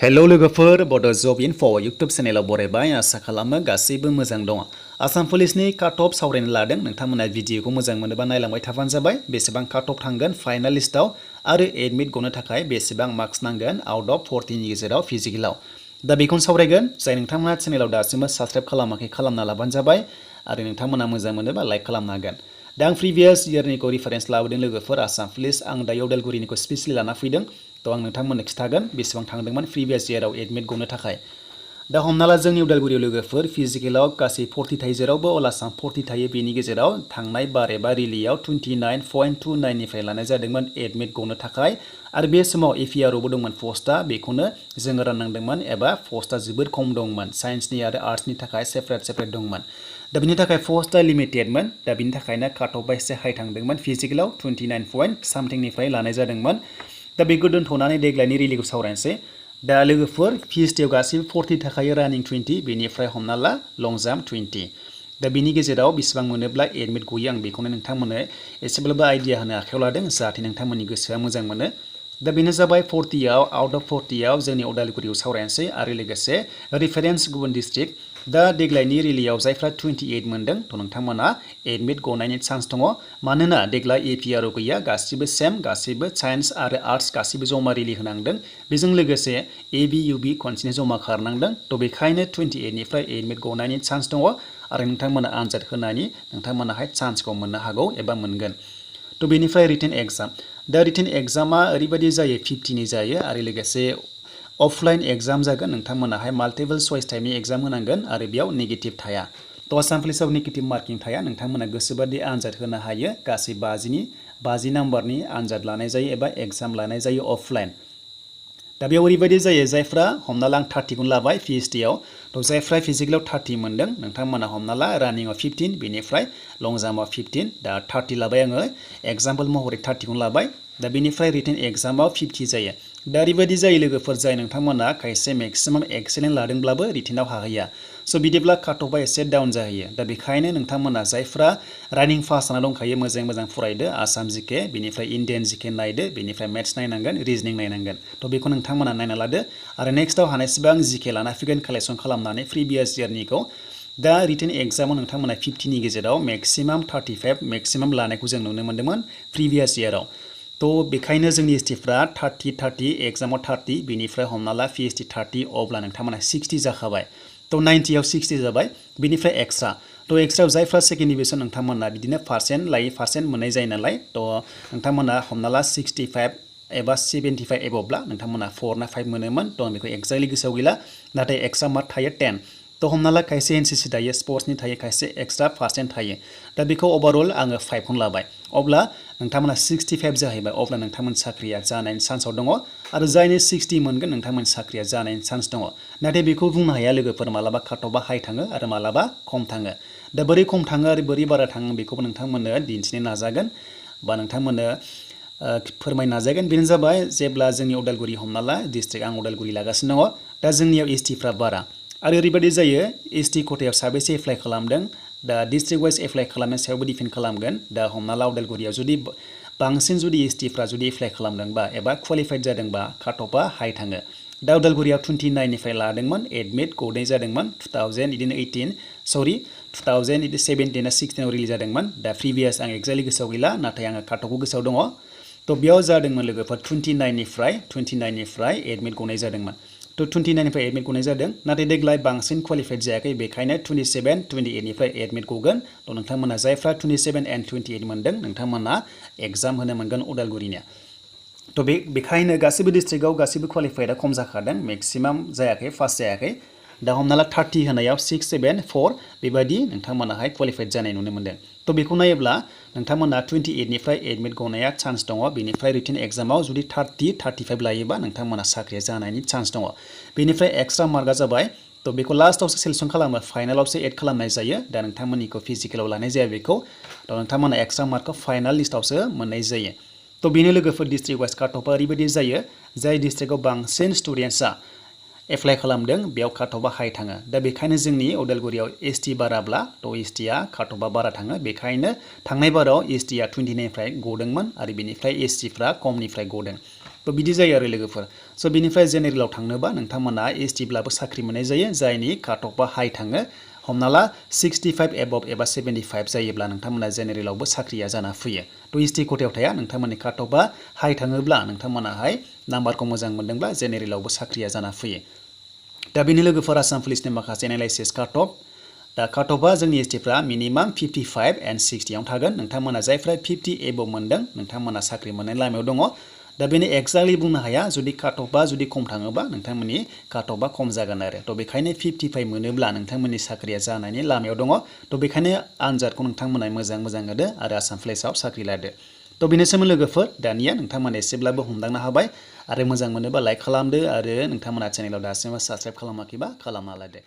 Hello लोगोफोर बड' जब info YouTube चेनेलाव बरायबाय आसा खालामो गासैबो मोजां दङ। आसाम पुलिसनि काट अफ सावरायनो लादों नोंथांमोना भिडिअखौ मोजां मोनोबा नायलांबाय थाबानो जाबाय बेसेबां काट अफ थांगोन फाइनाल लिस्टआव आरो एडमिट गनो थाखाय बेसेबां मार्क्स नांगोन आउट अफ 40 नि गेजेराव फिजिकलाव। दा बेखौनो सावरायगोन जाय नोंथांमोना चेनेलाव दासिमबो साबस्क्राइब खालामाखै खालामना लाबानो जाबाय आरो नोंथांमोना मोजां मोनोबा लाइक खालामनो हागोन। दा आं प्रिभियास इयारनिखौ रिफारेन्स लाबोदों लोगोफोर आसाम पुलिस आं दायो उदालगुरिनिखौ स्पेसियली लाना फैदों थ' आं नोंथांमोननो खिथागोन बेसेबां थांदोंमोन प्रिभियास इयाराव एडमिट गनो थाखाय। दा हमना ला जोंनि उदालगुरियाव लोगोफोर फिजिकेलाव गासै 40 थायो जेरावबो अल आसाम 40 थायो बेनि गेजेराव थांनाय बार एबा रिलियाव 29.29 निफ्राय लानाय जादोंमोन एडमिट गनो थाखाय आरो बे समाव एफिआरआवबो दंमोन पस्टआ बेखौनो जोङो राननांदोंमोन एबा पस्टआ जोबोद खम दंमोन साइन्सनि आरो आर्ट्सनि थाखाय सेपारेट दंमोन। दा बिनि थाखाय पस्टआ लिमिटेडमोन दा बिनि थाखायनो काट अफआ एसे हाइ थांदोंमोन फिजिकेलाव 29 पइन्ट सामथिंनिफ्राय लानाय जादोंमोन। दा बेखौ दोनथ'नानै देग्लायनि रिलिखौ सावरायनोसै। दा लोगोफोर फिएसटिआव गासैबो 40 थाखायो रानिं 20 बेनिफ्राय हमना ला लं जाम्प 20। दा बिनि गेजेराव बेसेबां मोनोब्ला एडमिट गयो आं बेखौनो नोंथांमोननो एसेब्लाबो आइडिया होनो आखायाव लादों जाहाथे नोंथांमोननि गोसोआ मोजां मोनो। दा बेनो जाबाय 40आव आउट अफ 40आव जोंनि उदालगुरियाव सावरायनोसै आरो लोगोसे रिफारेन्स गुबुन डिस्ट्रिक्ट। दा देग्लायनि रिलियाव जायफ्रा 28 मोनदों थ' नोंथांमोना एडमिट गनायनि चान्स दङ मानोना देग्लाय एपिआरआव गैया गासिबो सेम गासिबो साइन्स आरो आर्ट्स गासिबो जमा रिलि होनांदों बेजों लोगोसे एबि इउबि खनसेनो जमा खारनांदों थ' बेखायनो 28 निफ्राय एडमिट गनायनि चान्स दङ आरो नोंथांमोना आनजाद होनायनि नोंथांमोनाहाय चान्सखौ मोननो हागौ एबा मोनगोन। थ' बेनिफ्राय रिटेन एग्जाम दा रिटेन एग्जामा ओरैबायदि जायो 50नि जायो आरो लोगोसे अफलाइन एग्जाम जागोन नोंथांमोनाहाय माल्टिपल चइस टाइपनि एग्जाम होनांगोन आरो बेयाव नेगेटिभ थाया। थ' आसाम पुलिसाव नेगेटिभ मार्किं थाया नोंथांमोना गोसोबादि आनजाद होनो हायो गासै 50 नाम्बारनि आनजाद लानाय जायो एबा एग्जाम लानाय जायो अफलाइन। दा बेयाव ओरैबायदि जायो जायफ्रा हमना ला आं 30खौनो लाबाय पिएचडिआव थ' जायफ्रा फिजिकेलाव 30 मोनदों नोंथांमोना हमना ला रानिंआव 15 बेनिफ्राय लं जाम्पआव 15 दा 30 लाबाय आङो एग्जाम्पल महरै 30खौनो लाबाय दा बेनिफ्राय रिटेन एग्जामाव 50 जायो। दा ओरैबायदि जायो लोगोफोर जाय नोंथांमोना खायसे मेक्सिमाम एक्सेलेन्ट लादोंब्लाबो रिटेनाव हाहैया स' बिदिब्ला काट अफआ एसे डाउन जाहैयो। दा बेखायनो नोंथांमोना जायफ्रा रानिं पास जाना दंखायो मोजां फरायदो आसाम जिके बेनिफ्राय इन्डियान जिके नायदो बेनिफ्राय मेथ्स नायनांगोन रिजनिं नायनांगोन थ' बेखौ नोंथांमोना नायना लादो आरो नेक्स्टआव हानायसिबां जिके लाना फैगोन कालेक्सन खालामनानै प्रिभियास इयारनिखौ। दा रिटेन एग्जामाव नोंथांमोना 50नि गेजेराव मेक्सिमाम 35 मेक्सिमाम लानायखौ जों नुनो मोन्दोंमोन प्रिभियास इयाराव। थ' बेखायनो जोंनि एसटिफ्रा 30 एग्जामाव 30 बेनिफ्राय हमना ला पिएचडि 30 अब्ला नोंथांमोना 60 जाखाबाय थ' 90आव 60 जाबाय बेनिफ्राय एक्सट्रा थ' एक्सट्रायाव जायफ्रा सेकेन्ड डिभिजन नोंथांमोना बिदिनो पार्सेन्ट लायै पार्सेन्ट मोननाय जायो नालाय थ' नोंथांमोना हमना ला 65 एबा 75 एबवब्ला नोंथांमोना 4 ना 5 मोनोमोन थ' आं बेखौ एक्जेक्टलि गोसोआव गैला नाथाय एक्सट्रा मार्क थायो 10 थ' हमना ला खायसे एनसिसि थायो स्पर्ट्सनि थायो खायसे एक्सट्रा पार्सेन्ट थायो दा बेखौ अभारअल आङो 5खौनो लाबाय अब्ला नोंथांमोना 65 जाहैबाय अब्ला नोंथांमोन साख्रिया जानायनि चान्सआव दङ आरो जायनो 60 मोनगोन नोंथांमोन साख्रिया जानायनि चान्स दङ। नाथाय बेखौ बुंनो हाया लोगोफोर मालाबा काट अफआ हाइ थाङो आरो मालाबा खम थाङो। दा बोरै खम थाङो आरो बोरै बारा थाङो बेखौबो नोंथांमोननो दिन्थिनो नाजागोन बा नोंथांमोननो फोरमायनो नाजागोन। बेनो जाबाय जेब्ला जोंनि उदालगुरि हमना ला डिस्ट्रिक्ट आं उदालगुरि लागासिनो दङ दा जोंनियाव एसटिफ्रा बारा आरो ओरैबायदि जायो एसटि खथायाव साबेसे एप्लाइ खालामदों दा डिस्ट्रिक्ट वाइज एप्लाइ खालामनायनि सायावबो डिपेन्ड खालामगोन। दा हमना ला उदालगुरियाव जुदि बांसिन जुदि एसटिफ्रा जुदि एप्लाइ खालामदोंबा एबा क्वालिफाइड जादोंबा काट अफआ हाइ थाङो। दा उदालगुरियाव 29निफ्राय लादोंमोन एडमिट गनाय जादोंमोन 2017 ना 16आव रिलिज जादोंमोन दा प्रिभियास आं एक्जेक्टलि गोसोआव गैला नाथाय आङो काट अफखौ गोसोआव दङ थ' बेयाव जादोंमोन लोगोफोर 29निफ्राय एडमिट गनाय जादोंमोन थ' 29निफ्राय एडमिट गनाय जादों नाथाय देग्लाय बांसिन क्वालिफाइड जायाखै बेखायनो 27-28निफ्राय एडमिट गगोन थ' नोंथांमोना जायफ्रा 27 and 28 मोनदों नोंथांमोना एग्जाम होनो मोनगोन उदालगुरिनिया। थ' बेखायनो गासिबो डिस्ट्रिक्टआव गासिबो क्वालिफाइडआ खम जाखादों मेक्सिमाम जायाखै फार्स्ट जायाखै दा हमना ला 30 होनायाव 6, 7, 4 बेबायदि नोंथांमोनाहाय क्वालिफाइड जानाय नुनो मोन्दों। थ' बेखौ नायोब्ला नोंथांमोना 28निफ्राय एडमिट गनाया चान्स दङ बेनिफ्राय रिटेन एग्जामाव जुदि 30-35 लायोबा नोंथांमोना साख्रिया जानायनि चान्स दङ। बेनिफ्राय एक्सट्रा मार्कआ जाबाय थ' बेखौ लास्टआवसो सेलेक्सन खालामो फाइनालावसो एड खालामनाय जायो दा नोंथांमोननिखौ फिजिकेलाव लानाय जाया बेखौ थ' नोंथांमोना एक्सट्रा मार्कखौ फाइनाल लिस्टआवसो मोननाय जायो। थ' बेनो लोगोफोर डिस्ट्रिक्ट वाइज काट अफआ ओरैबायदि जायो जाय डिस्ट्रिक्टआव बांसिन स्टुडेन्टसा एप्लाइ खालामदों बेयाव काट अफआ हाइ थाङो। दा बेखायनो जोंनि उदालगुरियाव एसटि बाराब्ला थ' एसटिआ काट अफआ बारा थाङो बेखायनो थांनाय बाराव एसटिआ 29निफ्राय गदोंमोन आरो बेनिफ्राय एसटिफ्रा खमनिफ्राय गदों। थ' बिदि जायो आरो लोगोफोर स' बिनिफ्राय जेनेरेलाव थांनोबा नोंथांमोना एसटि ब्लाबो साख्रि मोननाय जायो जायनि काट अफआ हाइ थाङो हमना ला 65 एबभ एबा 75 जायोब्ला नोंथांमोना जेनेरेलावबो साख्रिया जाना फैयो थ' एसटि खथायाव थाया नोंथांमोननि काट अफआ हाइ थाङोब्ला नोंथांमोनाहाय नाम्बारखौ मोजां मोनदोंब्ला जेनेरेलावबो साख्रिया जाना फैयो दा बेनि लोगोफोर आसाम पुलिसनि माखासे एनालाइसिस काट अफ दा काट अफआ जोंनि एसटिफ्रा मिनिमाम 55 एन्ड 60 आव थागोन नोंथांमोना जायफ्रा 50 एबभ मोनदों नोंथांमोना साख्रि मोननायनि लामायाव दङ दा बेनो एक्जाक्टलि बुंनो हाया जुदि काट अफआ जुदि खम थाङोबा नोंथांमोननि काट अफआ खम जागोन आरो थ' बेखायनो 55 मोनोब्ला नोंथांमोननि साख्रिया जानायनि लामायाव दङ थ' बेखायनो आनजादखौ नोंथांमोना मोजां होदो आरो आसाम पुलिसाव साख्रि लादो थ' बेनोसैमोन लोगोफोर दानिया नोंथांमोना एसेब्लाबो हमदांनो हाबाय आरो मोजां मोनोबा लाइक खालामदो आरो नोंथांमोना चेनेलाव दासिमबो साबस्क्राइब खालामाखैबा खालामना लादो